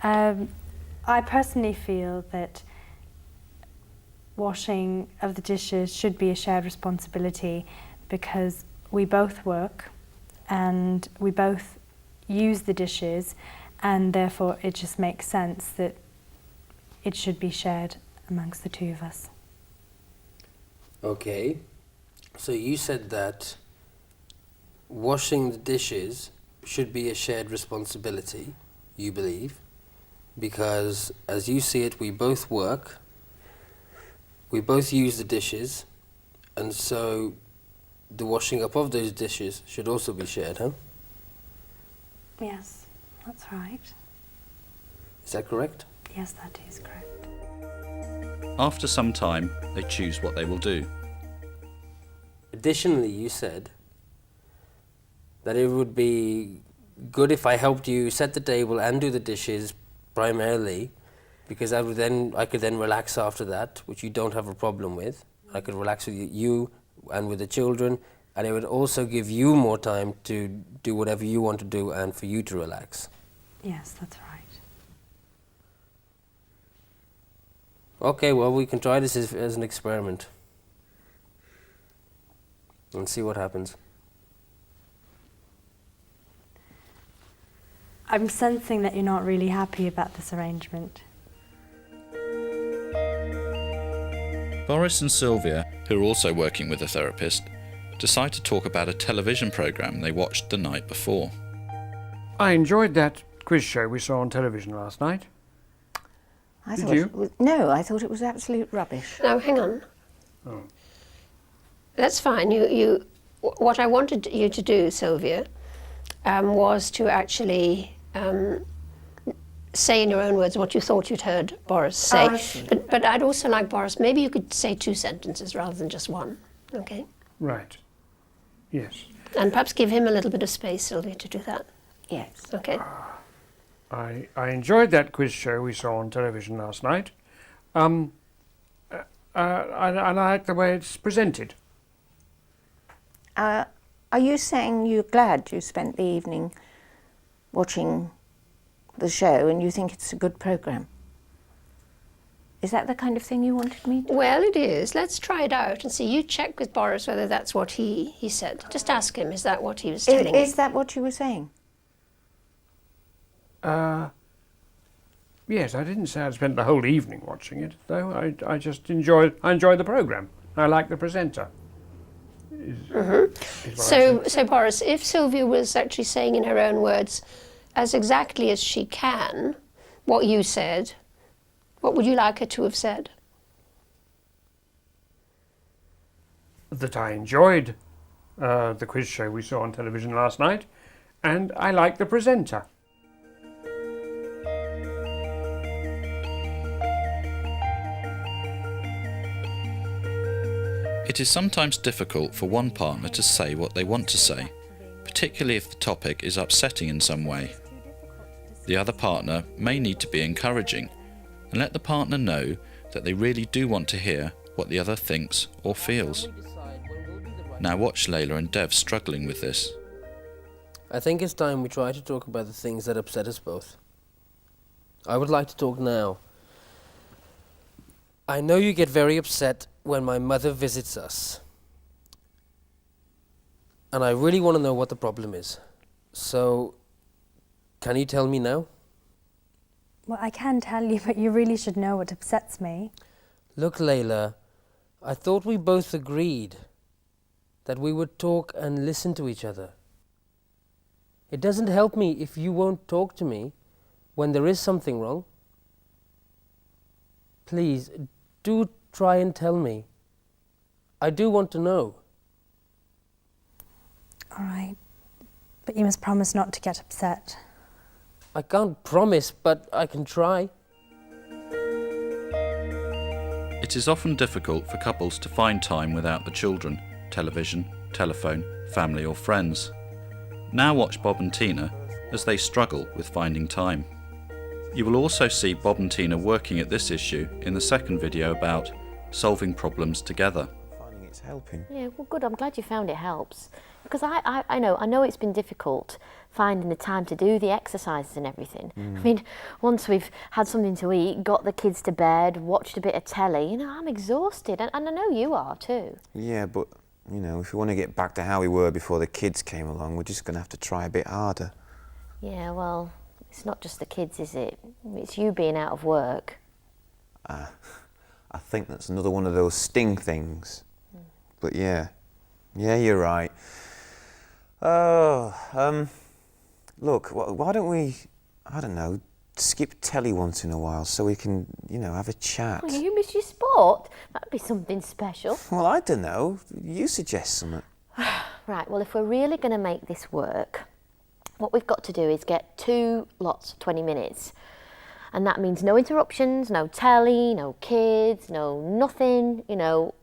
I personally feel that washing of the dishes should be a shared responsibility because we both work and we both use the dishes, and therefore it just makes sense that it should be shared amongst the two of us. Okay, so you said that washing the dishes should be a shared responsibility, you believe, because as you see it, we both work, we both use the dishes, and so the washing up of those dishes should also be shared, huh? Yes, that's right. Is that correct? Yes, that is correct. After some time, they choose what they will do. Additionally, you said that it would be good if I helped you set the table and do the dishes primarily, because I could then relax after that, which you don't have a problem with. I could relax with you and with the children, and it would also give you more time to do whatever you want to do and for you to relax. Yes, that's right. Okay, well, we can try this as an experiment and see what happens. I'm sensing that you're not really happy about this arrangement. Boris and Sylvia, who are also working with a therapist, decide to talk about a television programme they watched the night before. I enjoyed that quiz show we saw on television last night. Did you? No, I thought it was absolute rubbish. Now, hang on. Oh. That's fine. What I wanted you to do, Sylvia, was to actually say in your own words what you thought you'd heard Boris say. But I'd also like Boris, maybe you could say 2 sentences rather than just one, okay? Right. Yes. And perhaps give him a little bit of space, Sylvia, to do that. Yes. Okay. I enjoyed that quiz show we saw on television last night. I like the way it's presented. Are you saying you're glad you spent the evening watching the show and you think it's a good programme? Is that the kind of thing you wanted me to do? Well, it is. Let's try it out and see. You check with Boris whether that's what he said. Just ask him, is that what he was telling you? Is that what you were saying? Yes, I didn't say I'd spent the whole evening watching it, though. I just enjoyed the programme. I like the presenter. So Boris, if Sylvia was actually saying in her own words, as exactly as she can, what you said, what would you like her to have said? That I enjoyed the quiz show we saw on television last night, and I like the presenter. It is sometimes difficult for one partner to say what they want to say, particularly if the topic is upsetting in some way. The other partner may need to be encouraging and let the partner know that they really do want to hear what the other thinks or feels. Now watch Layla and Dev struggling with this. I think it's time we try to talk about the things that upset us both. I would like to talk now. I know you get very upset when my mother visits us. And I really want to know what the problem is. So, can you tell me now? Well, I can tell you, but you really should know what upsets me. Look, Layla, I thought we both agreed that we would talk and listen to each other. It doesn't help me if you won't talk to me when there is something wrong. Please, do try and tell me. I do want to know. All right, but you must promise not to get upset. I can't promise, but I can try. It is often difficult for couples to find time without the children, television, telephone, family or friends. Now watch Bob and Tina as they struggle with finding time. You will also see Bob and Tina working at this issue in the second video about solving problems together. Finding it's helping. Yeah, well good, I'm glad you found it helps. Because I know it's been difficult finding the time to do the exercises and everything. I mean, once we've had something to eat, got the kids to bed, watched a bit of telly, you know, I'm exhausted, and I know you are too. Yeah, but, you know, if we want to get back to how we were before the kids came along, we're just going to have to try a bit harder. Yeah, well, it's not just the kids, is it? It's you being out of work. I think that's another one of those sting things. But yeah, you're right. Oh, look, why don't we, I don't know, skip telly once in a while so we can, you know, have a chat? Oh, you miss your sport? That'd be something special. Well, I don't know. You suggest something. Right, well, if we're really going to make this work, what we've got to do is get 2 lots, 20 minutes. And that means no interruptions, no telly, no kids, no nothing, you know,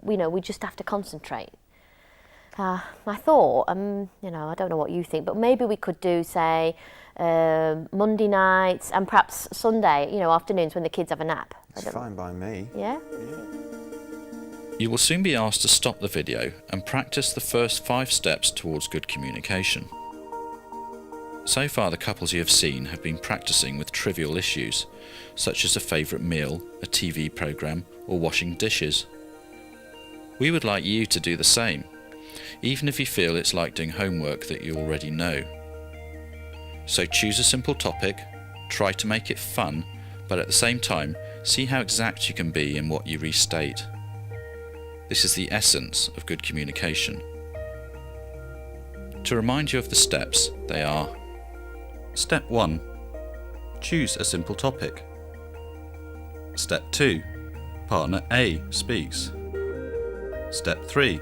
we just have to concentrate. I thought, you know, I don't know what you think, but maybe we could do, say, Monday nights and perhaps Sunday, you know, afternoons when the kids have a nap. It's fine by me. Yeah? You will soon be asked to stop the video and practice the first 5 steps towards good communication. So far, the couples you have seen have been practicing with trivial issues, such as a favourite meal, a TV programme, or washing dishes. We would like you to do the same, even if you feel it's like doing homework that you already know. So choose a simple topic, try to make it fun, but at the same time, see how exact you can be in what you restate. This is the essence of good communication. To remind you of the steps, they are: Step 1. Choose a simple topic. Step 2. Partner A speaks. Step 3.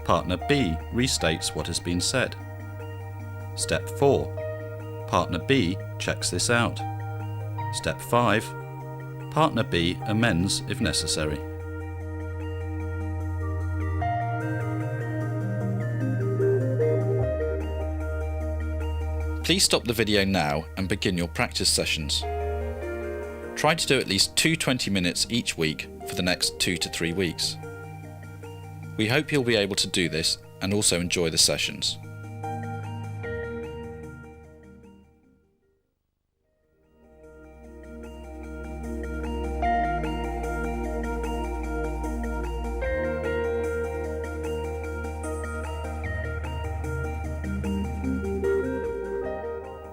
Partner B restates what has been said. Step 4. Partner B checks this out. Step 5. Partner B amends if necessary. Please stop the video now and begin your practice sessions. Try to do at least 2 20 minutes each week for the next 2 to 3 weeks. We hope you'll be able to do this and also enjoy the sessions.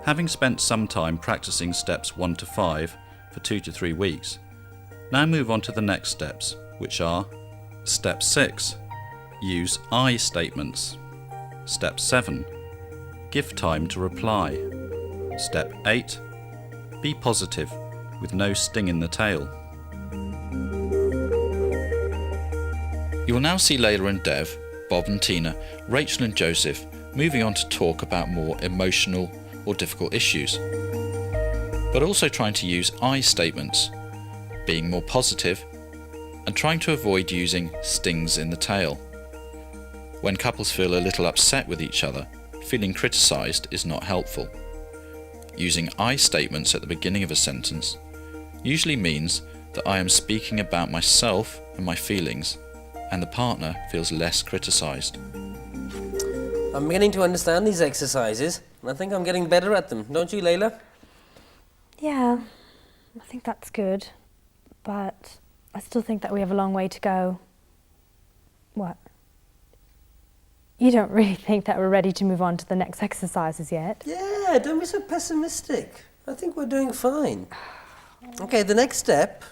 Having spent some time practicing steps 1 to 5 for 2 to 3 weeks, now move on to the next steps, which are: Step 6. Use I statements. Step 7. Give time to reply. Step 8. Be positive, with no sting in the tail. You will now see Layla and Dev, Bob and Tina, Rachel and Joseph moving on to talk about more emotional or difficult issues, but also trying to use I statements, being more positive, and trying to avoid using stings in the tail. When couples feel a little upset with each other, feeling criticised is not helpful. Using I statements at the beginning of a sentence usually means that I am speaking about myself and my feelings, and the partner feels less criticised. I'm beginning to understand these exercises, and I think I'm getting better at them. Don't you, Layla? Yeah, I think that's good, but I still think that we have a long way to go. What? You don't really think that we're ready to move on to the next exercises yet? Yeah, don't be so pessimistic. I think we're doing fine. Okay, the next step.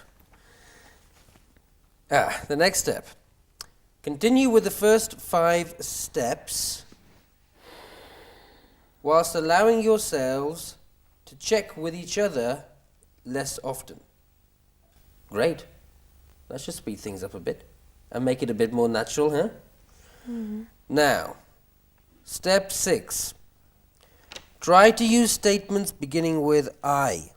The next step. Continue with the first 5 steps whilst allowing yourselves to check with each other less often. Great. That should speed things up a bit and make it a bit more natural, huh? Mm-hmm. Now, step 6. Try to use statements beginning with I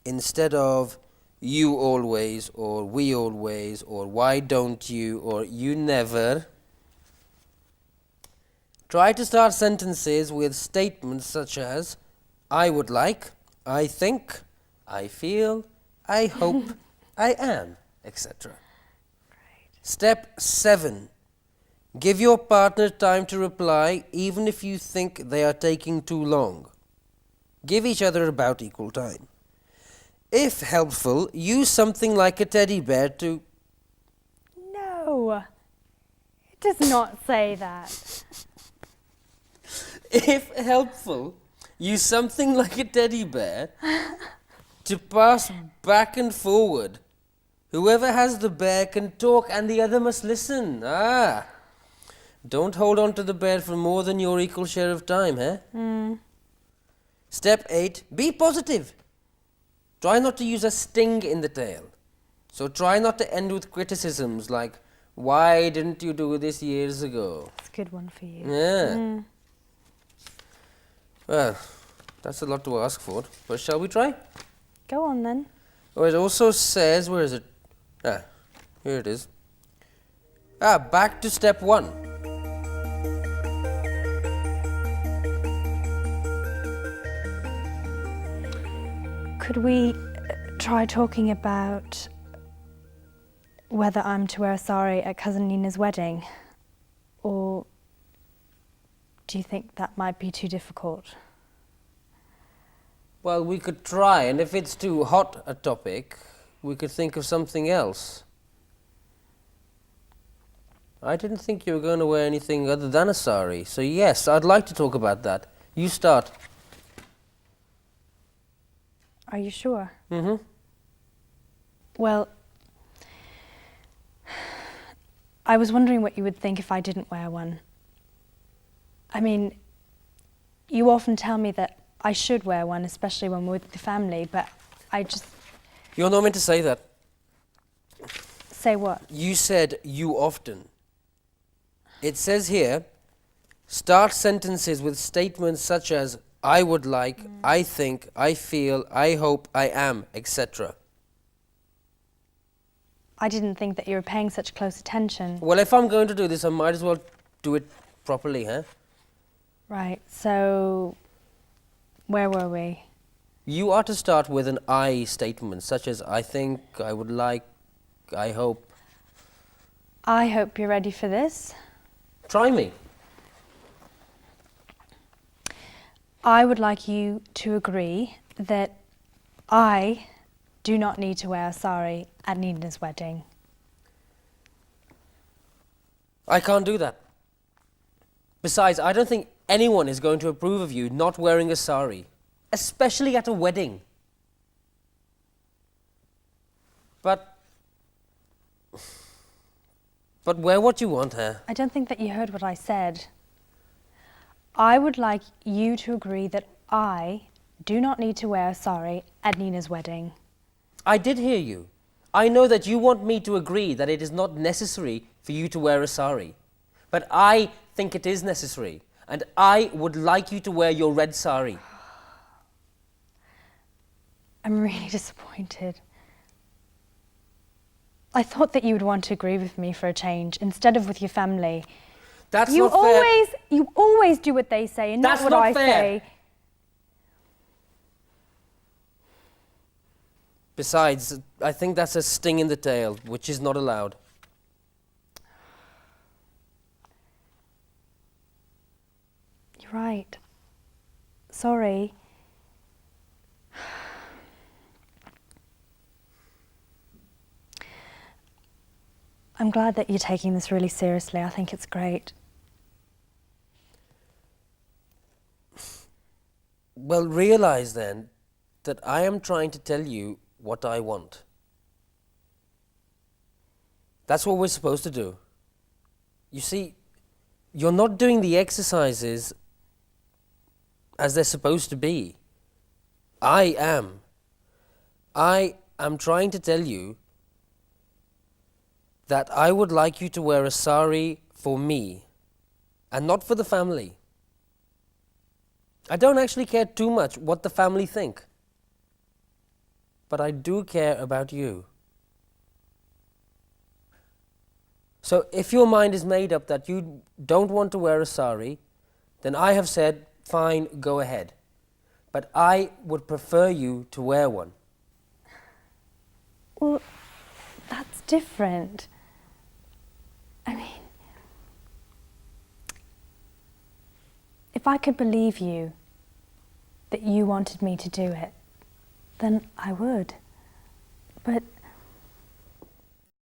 instead of you always, or we always, or why don't you, or you never. Try to start sentences with statements such as I would like, I think, I feel, I hope, I am, etc. Step 7. Give your partner time to reply, even if you think they are taking too long. Give each other about equal time. If helpful, use something like a teddy bear to... No, it does not say that. If helpful, use something like a teddy bear to pass back and forward. Whoever has the bear can talk and the other must listen. Ah. Don't hold on to the bear for more than your equal share of time, eh? Step 8, be positive. Try not to use a sting in the tale. So try not to end with criticisms like, why didn't you do this years ago? It's a good one for you. Yeah. Well, that's a lot to ask for, but shall we try? Go on then. Oh, it also says, where is it? Ah, here it is. Ah, back to step 1. Could we try talking about whether I'm to wear a sari at Cousin Nina's wedding? Or do you think that might be too difficult? Well, we could try, and if it's too hot a topic, we could think of something else. I didn't think you were going to wear anything other than a sari, so yes, I'd like to talk about that. You start. Are you sure? Mm-hmm. Well, I was wondering what you would think if I didn't wear one. I mean, you often tell me that I should wear one, especially when we're with the family, but I just... You're not meant to say that. Say what? You said you often. It says here, start sentences with statements such as, I would like, I think, I feel, I hope, I am, etc. I didn't think that you were paying such close attention. Well, if I'm going to do this, I might as well do it properly, huh? Right, so where were we? You are to start with an I statement, such as I think, I would like, I hope. I hope you're ready for this. Try me. I would like you to agree that I do not need to wear a sari at Nina's wedding. I can't do that. Besides, I don't think anyone is going to approve of you not wearing a sari, especially at a wedding. But wear what you want, huh? I don't think that you heard what I said. I would like you to agree that I do not need to wear a sari at Nina's wedding. I did hear you. I know that you want me to agree that it is not necessary for you to wear a sari. But I think it is necessary, and I would like you to wear your red sari. I'm really disappointed. I thought that you would want to agree with me for a change instead of with your family. That's not fair. You always do what they say and That's not what not I fair. say. Besides, I think that's a sting in the tail, which is not allowed. You're right. Sorry. I'm glad that you're taking this really seriously. I think it's great. Well, realize then that I am trying to tell you what I want. That's what we're supposed to do. You see, you're not doing the exercises as they're supposed to be. I am. I am trying to tell you that I would like you to wear a sari for me and not for the family. I don't actually care too much what the family think, but I do care about you. So if your mind is made up that you don't want to wear a sari, then I have said, fine, go ahead. But I would prefer you to wear one. Well, that's different. I mean, if I could believe you, that you wanted me to do it, then I would. But